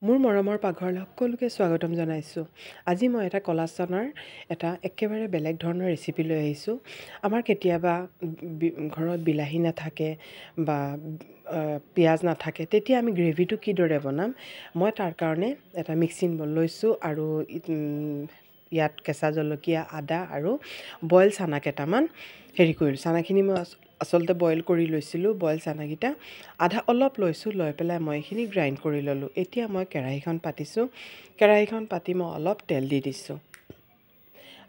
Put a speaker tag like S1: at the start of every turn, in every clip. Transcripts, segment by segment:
S1: মোৰ মৰমৰ পাকঘৰলৈ সকলোকে স্বাগতম জনাইছোঁ। আজি মই এটা কলা চানাৰ এটা একেবাৰে বেলেগ ধৰণৰ ৰেচিপি লৈ আহিছোঁ। আমাৰ কেতিয়াবা ঘৰত বিলাহী নাথাকে বা পিঁয়াজ নাথাকে, তেতিয়া আমি গ্ৰেভিটো কিদৰে বনাম, মই তাৰ কাৰণে এটা মিক্সিং বল লৈছোঁ আৰু ইয়াত কেঁচা জলকীয়া, আদা আৰু বইল চানা কেইটামান কৰিলোঁ। চানাখিনি মই আচলতে বইল কৰি লৈছিলোঁ। বইল চানাকেইটা আধা অলপ লৈছোঁ, লৈ পেলাই মই এইখিনি গ্ৰাইণ্ড কৰি ল'লোঁ। এতিয়া মই কেৰাহীখন পাতিছোঁ। কেৰাহীখন পাতি মই অলপ তেল দি দিছোঁ।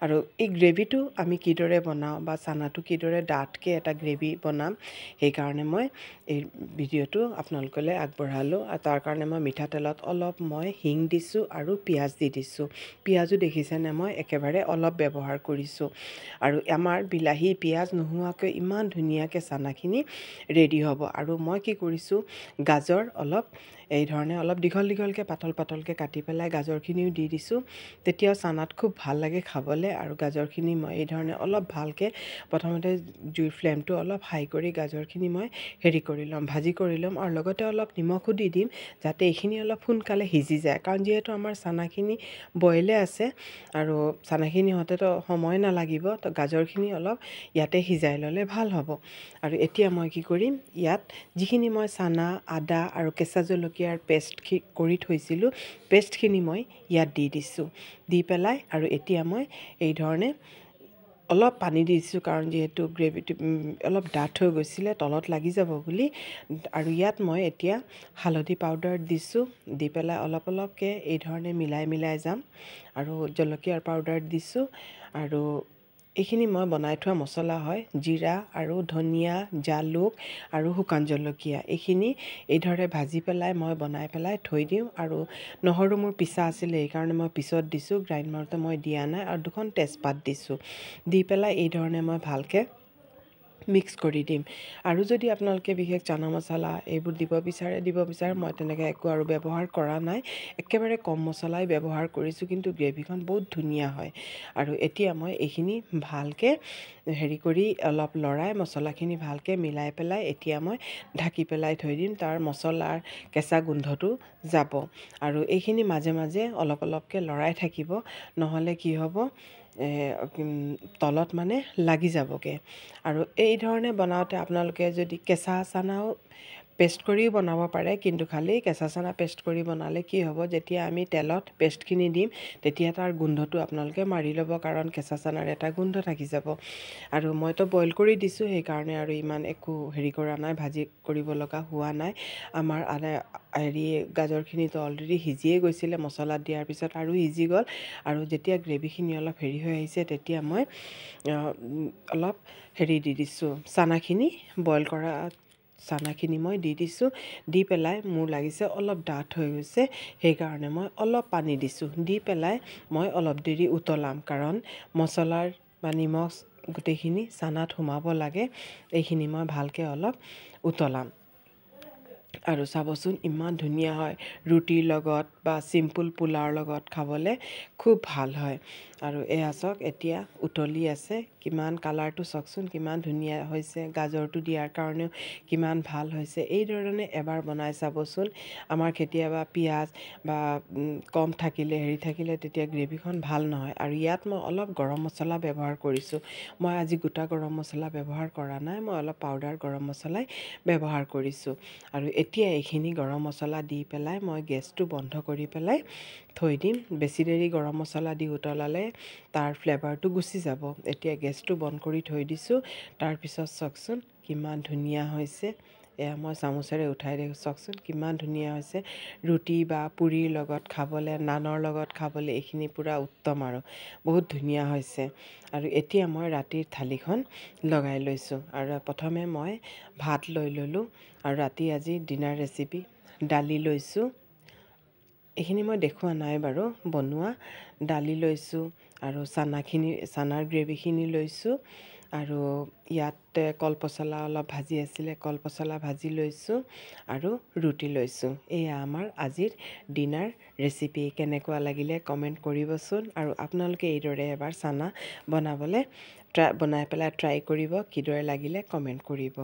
S1: আৰু এই গ্ৰেভিটো আমি কিদৰে বনাওঁ বা চানাটো কিদৰে ডাঠকৈ এটা গ্ৰেভি বনাম, সেইকাৰণে মই এই ভিডিঅ'টো আপোনালোকলৈ আগবঢ়ালোঁ। আৰু তাৰ কাৰণে মই মিঠাতেলত অলপ মই হিং দিছোঁ আৰু পিঁয়াজ দি দিছোঁ। পিঁয়াজো দেখিছেনে, মই একেবাৰে অলপ ব্যৱহাৰ কৰিছোঁ। আৰু আমাৰ বিলাহী পিঁয়াজ নোহোৱাকৈ ইমান ধুনীয়াকৈ চানাখিনি ৰেডি হ'ব। আৰু মই কি কৰিছোঁ, গাজৰ অলপ এই ধৰণে অলপ দীঘল দীঘলকৈ পাতল পাতলকৈ কাটি পেলাই গাজৰখিনিও দি দিছোঁ। তেতিয়াও চানাত খুব ভাল লাগে খাবলৈ। আৰু গাজৰখিনি মই এই ধৰণে অলপ ভালকৈ প্ৰথমতে জুইৰ ফ্লেমটো অলপ হাই কৰি গাজৰখিনি মই কৰি ল'ম, ভাজি কৰি ল'ম। আৰু লগতে অলপ নিমখো দি দিম, যাতে এইখিনি অলপ সোনকালে সিজি যায়। কাৰণ যিহেতু আমাৰ চানাখিনি বইলে আছে আৰু চানাখিনি হওঁতেতো সময় নালাগিব, তো গাজৰখিনি অলপ ইয়াতে সিজাই ল'লে ভাল হ'ব। আৰু এতিয়া মই কি কৰিম, ইয়াত যিখিনি মই চানা, আদা আৰু কেঁচা জলকীয়াৰ পেষ্ট কৰি থৈছিলোঁ, পেষ্টখিনি মই ইয়াত দি দিছোঁ। দি পেলাই আৰু এতিয়া মই এই ধৰণে অলপ পানী দি দিছোঁ, কাৰণ যিহেতু গ্ৰেভিটো অলপ ডাঠ হৈ গৈছিলে, তলত লাগি যাব বুলি। আৰু ইয়াত মই এতিয়া হালধি পাউডাৰ দিছোঁ। দি পেলাই অলপ অলপকৈ এই ধৰণে মিলাই যাম। আৰু জলকীয়াৰ পাউডাৰ দিছোঁ। আৰু এইখিনি মই বনাই থোৱা মছলা হয়, জিৰা আৰু ধনিয়া, জালুক আৰু শুকান জলকীয়া। এইখিনি এই ধৰণে ভাজি পেলাই মই বনাই পেলাই থৈ দিওঁ। আৰু নহৰু মোৰ পিছা আছিলে, এইকাৰণে মই পিছত দিছোঁ, গ্ৰাইণ্ড মাৰোঁতে মই দিয়া নাই। আৰু 2খন তেজপাত দিছোঁ। দি পেলাই এই ধৰণে মই ভালকৈ মিক্স কৰি দিম। আৰু যদি আপোনালোকে বিশেষ চানা মছলা এইবোৰ দিব বিচাৰে, মই তেনেকৈ একো আৰু ব্যৱহাৰ কৰা নাই। একেবাৰে কম মছলাই ব্যৱহাৰ কৰিছোঁ, কিন্তু গ্ৰেভিখন বহুত ধুনীয়া হয়। আৰু এতিয়া মই এইখিনি ভালকৈ কৰি অলপ লৰাই মছলাখিনি ভালকৈ মিলাই পেলাই এতিয়া মই ঢাকি পেলাই থৈ দিম। তাৰ মছলাৰ কেঁচা গোন্ধটো যাব। আৰু এইখিনি মাজে মাজে অলপ অলপকৈ লৰাই থাকিব, নহ'লে কি হ'ব, তলত মানে লাগি যাবগৈ। আৰু এই ধৰণে বনাওঁতে আপোনালোকে যদি কেঁচা চানাও পেষ্ট কৰিও বনাব পাৰে, কিন্তু খালি কেঁচা চানা পেষ্ট কৰি বনালে কি হ'ব, যেতিয়া আমি তেলত পেষ্টখিনি দিম, তেতিয়া তাৰ গোন্ধটো আপোনালোকে মাৰি ল'ব, কাৰণ কেঁচা চানাৰ এটা গোন্ধ থাকি যাব। আৰু মইতো বইল কৰি দিছোঁ, সেইকাৰণে আৰু ইমান একো কৰা নাই, ভাজি কৰিব লগা হোৱা নাই। আমাৰ গাজৰখিনিতো অলৰেডি সিজিয়ে গৈছিলে, মছলাত দিয়াৰ পিছত আৰু সিজি গ'ল। আৰু যেতিয়া গ্ৰেভিখিনি অলপ হৈ আহিছে, তেতিয়া মই অলপ দি দিছোঁ, চানাখিনি বইল কৰা চানাখিনি মই দি দিছোঁ। দি পেলাই মোৰ লাগিছে অলপ ডাঠ হৈ গৈছে, সেইকাৰণে মই অলপ পানী দিছোঁ। দি পেলাই মই অলপ দেৰি উতলাম, কাৰণ মছলাৰ বা নিমখ গোটেইখিনি চানাত সোমাব লাগে। এইখিনি মই ভালকৈ অলপ উতলাম। আৰু চাবচোন ইমান ধুনীয়া হয়, ৰুটিৰ লগত বা চিম্পুল পোলাওৰ লগত খাবলৈ খুব ভাল হয়। আৰু এয়া চাওক, এতিয়া উতলি আছে, কিমান কালাৰটো চাওকচোন, কিমান ধুনীয়া হৈছে। গাজৰটো দিয়াৰ কাৰণেও কিমান ভাল হৈছে। এই ধৰণে এবাৰ বনাই চাবচোন। আমাৰ কেতিয়াবা পিঁয়াজ বা কম থাকিলে তেতিয়া গ্ৰেভিখন ভাল নহয়। আৰু ইয়াত মই অলপ গৰম মছলা ব্যৱহাৰ কৰিছোঁ। মই আজি গোটা গৰম মছলা ব্যৱহাৰ কৰা নাই, মই অলপ পাউডাৰ গৰম মছলাই ব্যৱহাৰ কৰিছোঁ। আৰু এতিয়া এইখিনি গৰম মছলা দি পেলাই মই গেছটো বন্ধ কৰি পেলাই থৈ দিম। বেছি দেৰি গৰম মছলা দি উতলালে তাৰ ফ্লেভাৰটো গুচি যাব। এতিয়া গেছটো বন্ধ কৰি থৈ দিছোঁ। তাৰপিছত চাওকচোন কিমান ধুনীয়া হৈছে। এয়া মই চামুচেৰে উঠাই দিওঁ, চাওকচোন কিমান ধুনীয়া হৈছে। ৰুটি বা পুৰিৰ লগত খাবলৈ, নানৰ লগত খাবলৈ এইখিনি পূৰা উত্তম আৰু বহুত ধুনীয়া হৈছে। আৰু এতিয়া মই ৰাতিৰ থালিখন লগাই লৈছোঁ। আৰু প্ৰথমে মই ভাত লৈ ল'লোঁ। আৰু ৰাতি আজি ডিনাৰ ৰেচিপি দালি লৈছোঁ। এইখিনি মই দেখুওৱা নাই বাৰু বনোৱা। দালি লৈছোঁ আৰু চানাৰ গ্ৰেভিখিনি লৈছোঁ। আৰু ইয়াত কলপচলা অলপ ভাজি আছিলে, কলপচলা ভাজি লৈছোঁ আৰু ৰুটি লৈছোঁ। এয়া আমাৰ আজিৰ ডিনাৰ ৰেচিপি। কেনেকুৱা লাগিলে কমেণ্ট কৰিবচোন। আৰু আপোনালোকে এইদৰে এবাৰ চানা বনাই পেলাই ট্ৰাই কৰিব, কিদৰে লাগিলে কমেণ্ট কৰিব।